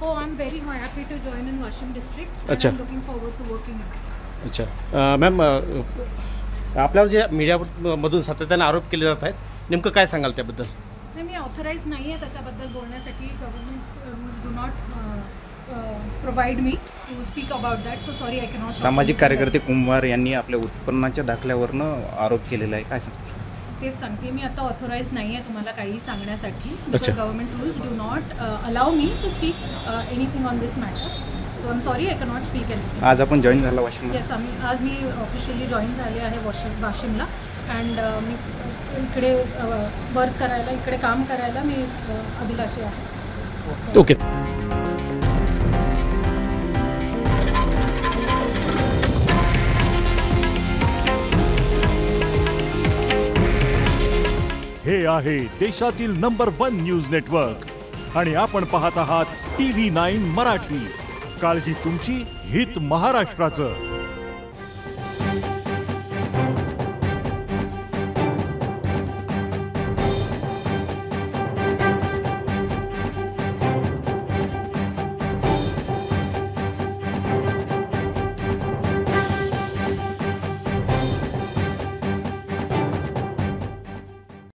Oh, I'm very happy to join in Washim district. अच्छा. I'm looking forward to working in it. अच्छा ma'am, आपल्यावर जे मीडियामधून सातत्याने आरोप केले जात आहेत, नेमकं काय सांगाल त्याबद्दल? नाही, मी ऑथराइज नाही आहे त्याच्याबद्दल बोलण्यासाठी. Government rules do not provide me to speak about that, so sorry I cannot. सामाजिक कार्यकर्ते कुंभार यांनी आपल्या उत्पन्नाच्या दाखल्यावरनं आरोप केलेला आहे, काय सांगतो? तेच सांगते मी, आता ऑथराइज नाही आहे तुम्हाला काही सांगण्यासाठी. अच्छा. Government rules do not allow me to speak anything on this matter, so I am sorry I cannot speak anything. आज आपण जॉईन झाला वाशिम? येस, आज मी ऑफिशियली जॉईन झाले आहे वाशिमला. अँड मी इकडे वर्क करायला, इकडे काम करायला मी अभिलाषी आहे. ओके. हे आहे देशातील नंबर 1 न्यूज नेटवर्क आणि आपण पाहत आहात TV9 मराठी. काळजी तुमची, हित महाराष्ट्राचं.